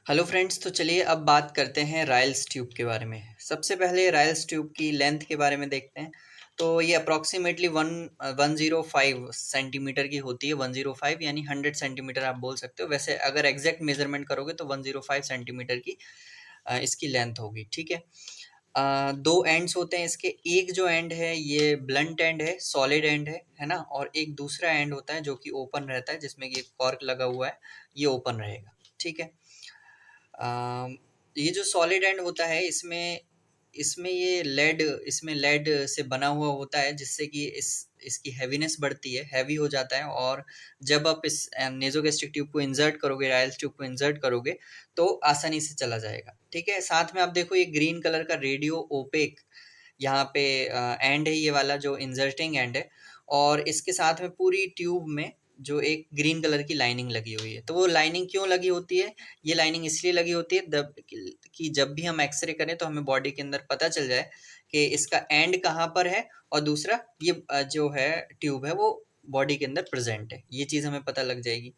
Hello friends, तो चलिए अब बात करते हैं रायल्स ट्यूब के बारे में। सबसे पहले रायल्स ट्यूब की लेंथ के बारे में देखते हैं। तो ये अप्रॉक्सीमेटली 105 सेंटीमीटर की होती है। 105 यानी 100 सेंटीमीटर आप बोल सकते हो। वैसे अगर एग्जैक्ट मेजरमेंट करोगे तो 105 सेंटीमीटर की इसकी लेंथ होगी। ठीक है। दो एंड्स होते हैं इसके। एक जो एंड है ये ब्लंट एंड है, सॉलिड एंड है ना। और एक दूसरा एंड होता है जो कि ओपन रहता है, जिसमें कि एक कॉर्क लगा हुआ है, ये ओपन रहेगा। ठीक है। अम, ये जो सॉलिड एंड होता है इसमें इसमें ये लेड इसमें लेड से बना हुआ होता है, जिससे कि इसकी हैवीनेस बढ़ती है, हैवी हो जाता है। और जब आप इस नेज़ोगैस्ट्रिक ट्यूब को इंसर्ट करोगे, रायल्स ट्यूब को इंसर्ट करोगे, तो आसानी से चला जाएगा। ठीक है। साथ में आप देखो ये ग्रीन कलर का रेडियो ओपेक यहाँ पे एंड है, ये वाला जो इंसर्टिंग एंड है। और इसके साथ में पूरी ट्यूब में जो एक ग्रीन कलर की लाइनिंग लगी हुई है। तो वो लाइनिंग क्यों लगी होती है? ये लाइनिंग इसलिए लगी होती है कि जब भी हम एक्सरे करें तो हमें बॉडी के अंदर पता चल जाए कि इसका एंड कहाँ पर है, और दूसरा ये जो है ट्यूब है वो बॉडी के अंदर प्रेजेंट है, ये चीज़ हमें पता लग जाएगी।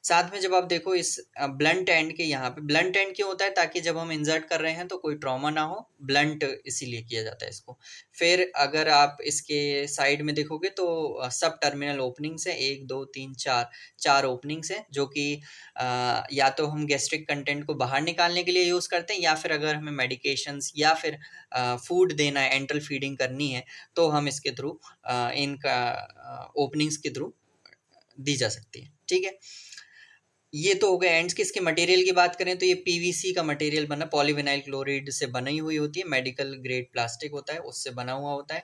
साथ में जब आप देखो इस ब्लंट एंड के यहाँ पे, ब्लंट एंड क्यों होता है? ताकि जब हम इंसर्ट कर रहे हैं तो कोई ट्रॉमा ना हो, ब्लंट इसीलिए किया जाता है इसको। फिर अगर आप इसके साइड में देखोगे तो सब टर्मिनल ओपनिंग्स है, 1 2 3 4 4 ओपनिंग्स है, जो कि या तो हम गैस्ट्रिक कंटेंट को बाहर निकालने के लिए यूज़ करते हैं, या फिर अगर हमें मेडिकेशंस या फिर फूड देना है, एंटरल फीडिंग करनी है, तो हम इसके थ्रू इनका ओपनिंग्स के थ्रू दी जा सकती है। ठीक है। ये तो हो गए एंड्स की। इसके मटेरियल की बात करें तो ये पीवीसी का मटेरियल बना, पॉलीविनाइल क्लोराइड से बनी हुई होती है। मेडिकल ग्रेड प्लास्टिक होता है, उससे बना हुआ होता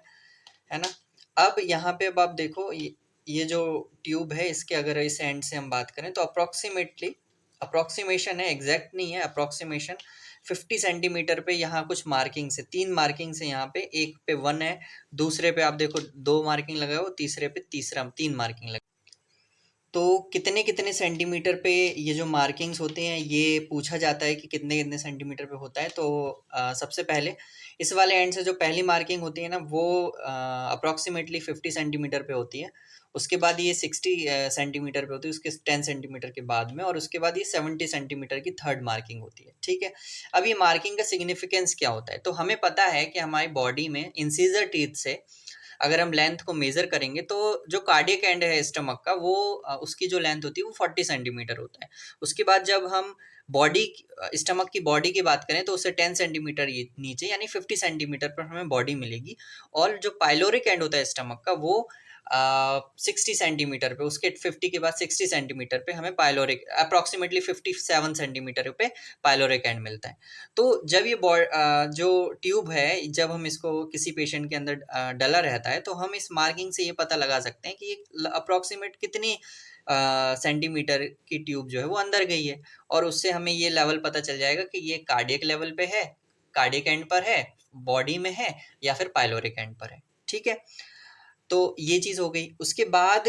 है ना। अब यहाँ पे अब आप देखो ये जो ट्यूब है, इसके अगर इस एंड से हम बात करें तो अप्रोक्सीमेटली, अप्रोक्सीमेशन है, एग्जैक्ट नहीं है, अप्रोक्सीमेशन 50 सेंटीमीटर पे यहाँ कुछ मार्किंग्स है, 3 मार्किंग्स है यहाँ पे। एक पे 1 है, दूसरे पे आप देखो 2 मार्किंग लगा हो, तीसरे पे 3 मार्किंग लगा। तो कितने-कितने सेंटीमीटर पे ये जो मार्किंग्स होते हैं, ये पूछा जाता है कि कितने-कितने सेंटीमीटर पे होता है। तो सबसे पहले इस वाले एंड से जो पहली मार्किंग होती है ना, वो अप्रॉक्सिमेटली 50 सेंटीमीटर पे होती है। उसके बाद ये 60 सेंटीमीटर पे होती है, उसके 10 सेंटीमीटर के बाद में, और उसके बाद ये 70 सेंटीमीटर की थर्ड मार्किंग होती है। ठीक है। अब ये मार्किंग का सिग्निफिकेंस क्या होता है? तो हमें पता है कि हमारी बॉडी में इंसिजर टीथ से अगर हम लेंथ को मेज़र करेंगे तो जो कार्डियक एंड है स्टमक का, वो उसकी जो लेंथ होती है वो 40 सेंटीमीटर होता है। उसके बाद जब हम बॉडी स्टमक की बॉडी की बात करें तो उससे 10 सेंटीमीटर ये नीचे, यानी 50 सेंटीमीटर पर हमें बॉडी मिलेगी। और जो पाइलोरिक एंड होता है स्टमक का, वो 60 सेंटीमीटर पे, उसके 50 के बाद 60 सेंटीमीटर पे हमें पाइलोरिक, अप्रॉक्सीमेटली 57 सेंटीमीटर पे पाइलोरिक एंड मिलता है। तो जब ये जो ट्यूब है, जब हम इसको किसी पेशेंट के अंदर डला रहता है, तो हम इस मार्किंग से ये पता लगा सकते हैं कि ये अप्रॉक्सीमेट कितनी सेंटीमीटर की ट्यूब जो है वो अंदर गई है। और उससे हमें ये लेवल पता चल जाएगा कि ये कार्डियक लेवल पे है, कार्डियक एंड पर है, बॉडी में है, या फिर पाइलोरिक एंड पर है। ठीक है। तो ये चीज़ हो गई। उसके बाद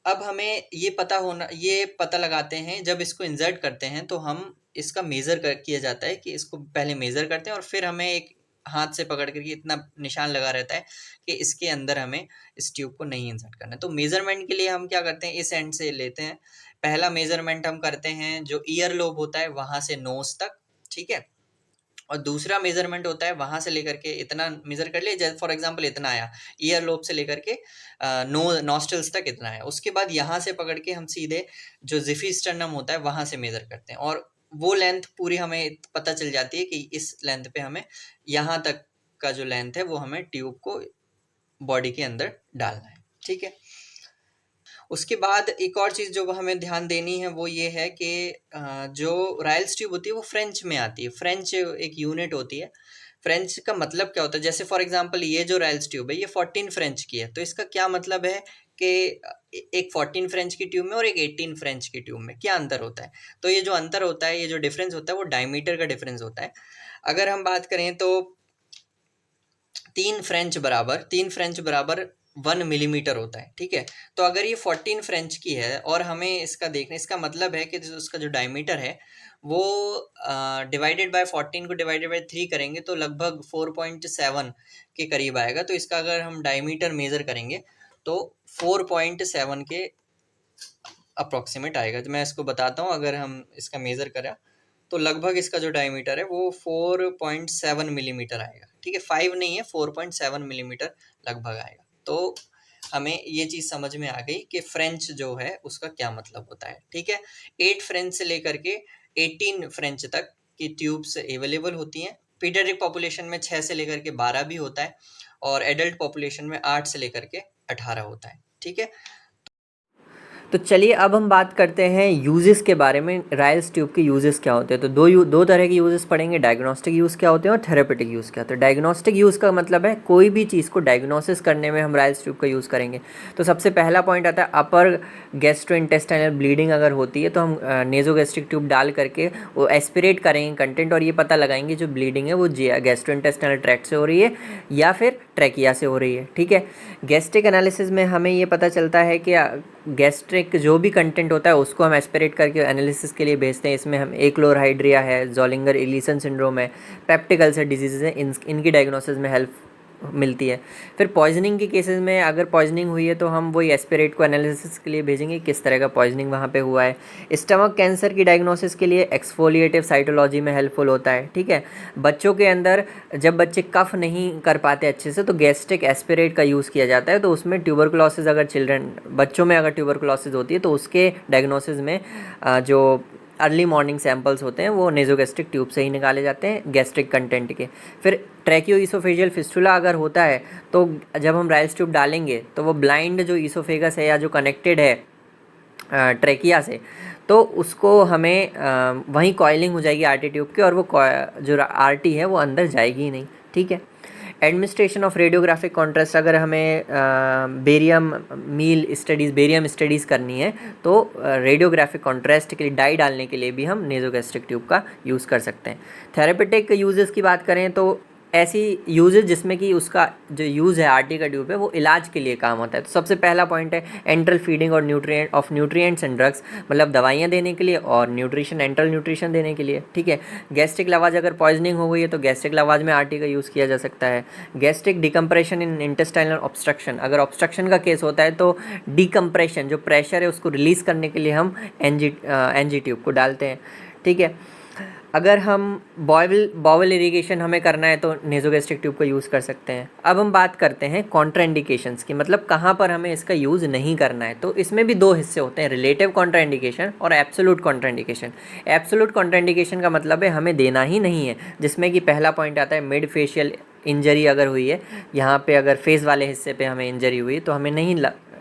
अब हमें ये पता लगाते हैं, जब इसको इंसर्ट करते हैं तो हम इसका मेज़र किया जाता है कि इसको पहले मेज़र करते हैं, और फिर हमें एक हाथ से पकड़ कर के इतना निशान लगा रहता है कि इसके अंदर हमें इस ट्यूब को नहीं इंसर्ट करना है। तो मेज़रमेंट के लिए हम क्या करते हैं, इस एंड से लेते हैं। पहला मेज़रमेंट हम करते हैं जो ईयर लोब होता है वहाँ से नोज़ तक। ठीक है। और दूसरा मेजरमेंट होता है वहां से लेकर के, इतना मेजर कर लिया, जैसे फॉर एग्जांपल इतना आया, ईयर लोब से लेकर के नोस्ट्रल्स तक इतना है। उसके बाद यहाँ से पकड़ के हम सीधे जो जिफिस्टर्नम होता है वहां से मेजर करते हैं, और वो लेंथ पूरी हमें पता चल जाती है कि इस लेंथ पे हमें, यहाँ तक का जो लेंथ है वो हमें ट्यूब को बॉडी के अंदर डालना है। ठीक है। उसके बाद एक और चीज़ जो हमें ध्यान देनी है वो ये है कि जो रायल्स ट्यूब होती है वो फ्रेंच में आती है। फ्रेंच एक यूनिट होती है। फ्रेंच का मतलब क्या होता है? जैसे फॉर एग्जांपल ये जो रायल्स ट्यूब है ये 14 फ्रेंच की है। तो इसका क्या मतलब है कि एक 14 फ्रेंच की ट्यूब में और एक 18 फ्रेंच की ट्यूब में क्या अंतर होता है? तो ये जो अंतर होता है, ये जो डिफरेंस होता है, वो डायमीटर का डिफरेंस होता है। अगर हम बात करें तो 3 फ्रेंच बराबर 1 मिलीमीटर होता है। ठीक है। तो अगर ये 14 फ्रेंच की है और हमें इसका देखना, इसका मतलब है कि उसका जो डायमीटर है वो डिवाइडेड बाय 14 को डिवाइडेड बाय 3 करेंगे तो लगभग 4.7 के करीब आएगा। तो इसका अगर हम डायमीटर मेजर करेंगे तो 4.7 के अप्रोक्सीमेट आएगा। तो मैं इसको बताता हूँ, अगर हम इसका मेजर करें तो लगभग इसका जो डायमीटर है वो 4.7 मिलीमीटर आएगा, ठीक है, 5 नहीं है, 4.7 मिलीमीटर लगभग आएगा। तो हमें ये चीज़ समझ में आ गई कि फ्रेंच जो है उसका क्या मतलब होता है, ठीक है। 8 फ्रेंच से लेकर के 18 फ्रेंच तक की ट्यूब्स अवेलेबल होती हैं। पीडियाट्रिक पॉपुलेशन में 6 से लेकर के 12 भी होता है और एडल्ट पॉपुलेशन में 8 से लेकर के 18 होता है, ठीक है। तो चलिए अब हम बात करते हैं यूजेस के बारे में, रायल्स ट्यूब के यूजेस क्या होते हैं। तो दो तरह के यूजेस पढ़ेंगे, डायग्नोस्टिक यूज़ क्या होते हैं और थेरेपेटिक यूज़ क्या होते हैं। डायग्नोस्टिक यूज़ का मतलब है कोई भी चीज़ को डायग्नोसिस करने में हम रायल्स ट्यूब का यूज़ करेंगे। तो सबसे पहला पॉइंट आता है अपर गैस्ट्रोइंटेस्टाइनल ब्लीडिंग अगर होती है तो हम नेजोगैस्ट्रिक ट्यूब डाल करके वो एस्पिरेट करेंगे कंटेंट और ये पता लगाएंगे जो ब्लीडिंग है वो गैस्ट्रोइंटेस्टाइनल ट्रैक्ट से हो रही है या फिर ट्रैकिया से हो रही है, ठीक है। गैस्ट्रिक एनालिसिस में हमें ये पता चलता है कि गैस्ट्रिक जो भी कंटेंट होता है उसको हम एस्पिरेट करके एनालिसिस के लिए भेजते हैं। इसमें हम एक्लोरहाइड्रिया है, जोलिंगर इलीसन सिंड्रोम है, पेप्टिक अल्सर डिजीज़ है, इनकी डायग्नोसिस में हेल्प मिलती है। फिर पॉइजनिंग के केसेस में अगर पॉइजनिंग हुई है तो हम वही एस्पिरेट को एनालिसिस के लिए भेजेंगे किस तरह का पॉइजनिंग वहाँ पे हुआ है। स्टमक कैंसर की डायग्नोसिस के लिए एक्सफोलिएटिव साइटोलॉजी में हेल्पफुल होता है, ठीक है। बच्चों के अंदर जब बच्चे कफ नहीं कर पाते अच्छे से तो गैस्ट्रिक एस्पिरेट का यूज़ किया जाता है। तो उसमें ट्यूबरकुलोसिस अगर बच्चों में अगर ट्यूबरकुलोसिस होती है तो उसके डायग्नोसिस में जो अर्ली मॉर्निंग सैंपल्स होते हैं वो नेजोगैस्ट्रिक ट्यूब से ही निकाले जाते हैं गैस्ट्रिक कंटेंट के। फिर ट्रैकियोइसोफेजियल फिस्टुला अगर होता है तो जब हम रायल्स ट्यूब डालेंगे तो वो ब्लाइंड जो ईसोफेगस है या जो कनेक्टेड है ट्रैकिया से, तो उसको हमें वहीं कॉइलिंग हो जाएगी आरटी ट्यूब की और वो जो आरटी है वो अंदर जाएगी ही नहीं, ठीक है। एडमिनिस्ट्रेशन ऑफ रेडियोग्राफिक कॉन्ट्रास्ट अगर हमें बेरियम स्टडीज़ करनी है तो रेडियोग्राफिक कॉन्ट्रास्ट के लिए डाई डालने के लिए भी हम नेजोगैस्ट्रिक ट्यूब का यूज़ कर सकते हैं। थेरेपेटिक यूजेस की बात करें तो ऐसी यूजेस जिसमें कि उसका जो यूज़ है आरटी का ट्यूब है वो इलाज के लिए काम होता है। तो सबसे पहला पॉइंट है एंट्रल फीडिंग और न्यूट्रिएंट्स एंड ड्रग्स, मतलब दवाइयाँ देने के लिए और एंट्रल न्यूट्रिशन देने के लिए, ठीक है। गैस्ट्रिक लवाज अगर पॉइजनिंग हो गई है तो गैस्ट्रिक लवाज में आरटी का यूज़ किया जा सकता है। गैस्ट्रिक डिकम्प्रेशन इन इंटेस्टाइनल ऑब्स्ट्रक्शन, अगर ऑब्स्ट्रक्शन का केस होता है तो डिकम्प्रेशन जो प्रेशर है उसको रिलीज़ करने के लिए हम एनजी ट्यूब को डालते हैं, ठीक है। अगर हम बॉवल इरिगेशन हमें करना है तो नेजोगैस्ट्रिक ट्यूब का यूज़ कर सकते हैं। अब हम बात करते हैं कॉन्ट्राइंडिकेशंस की, मतलब कहाँ पर हमें इसका यूज़ नहीं करना है। तो इसमें भी दो हिस्से होते हैं, रिलेटिव कॉन्ट्राइंडिकेशन और एब्सोल्यूट कॉन्ट्राइंडिकेशन। एब्सोल्यूट कॉन्ट्राइंडिकेशन का मतलब है हमें देना ही नहीं है, जिसमें कि पहला पॉइंट आता है मिड फेशियल इंजरी अगर हुई है, यहाँ पे अगर फेस वाले हिस्से पे हमें इंजरी हुई तो हमें नहीं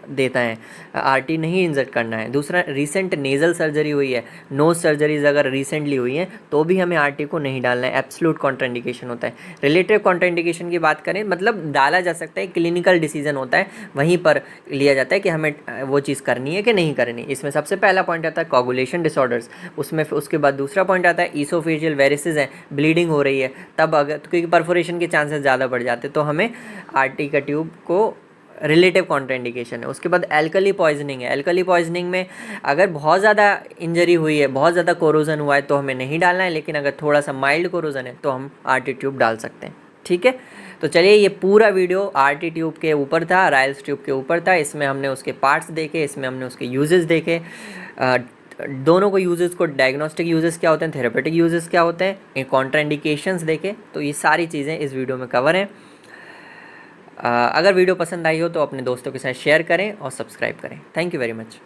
देता है, आरटी नहीं इंजर्ट करना है। दूसरा, रीसेंट नेज़ल सर्जरी हुई है, नोज सर्जरीज अगर रिसेंटली हुई हैं तो भी हमें आरटी को नहीं डालना है, एब्सोल्यूट कॉन्ट्राइंडिकेशन होता है। रिलेटिव कॉन्ट्राइंडिकेशन की बात करें मतलब डाला जा सकता है, क्लिनिकल डिसीजन होता है, वहीं पर लिया जाता है कि हमें वो चीज़ करनी है कि नहीं करनी। इसमें सबसे पहला पॉइंट आता है कोगुलेशन डिसऑर्डर्स, उसमें उसके बाद दूसरा पॉइंट आता है ईसोफेजियल वेरिसेस है, ब्लीडिंग हो रही है, तब अगर क्योंकि परफोरेशन के चांसेस ज़्यादा बढ़ जाते तो हमें आरटी का ट्यूब को रिलेटिव कॉन्ट्राइंडिकेशन है। उसके बाद एल्कली पॉइजनिंग है, एल्कली पॉइजनिंग में अगर बहुत ज़्यादा इंजरी हुई है, बहुत ज़्यादा कोरोजन हुआ है तो हमें नहीं डालना है, लेकिन अगर थोड़ा सा माइल्ड कोरोजन है तो हम आरटी ट्यूब डाल सकते हैं, ठीक है। तो चलिए ये पूरा वीडियो आरटी ट्यूब के ऊपर था, रायल्स ट्यूब के ऊपर था। इसमें हमने उसके पार्ट्स देखे, इसमें हमने उसके यूजेस देखे, दोनों को यूजेस को, डायग्नोस्टिक यूजेस क्या होते हैं, थेरेपेटिक यूजेस क्या होते हैं, कॉन्ट्राइंडिकेशंस देखे। तो ये सारी चीज़ें इस वीडियो में कवर हैं। अगर वीडियो पसंद आई हो तो अपने दोस्तों के साथ शेयर करें और सब्सक्राइब करें। Thank you very much.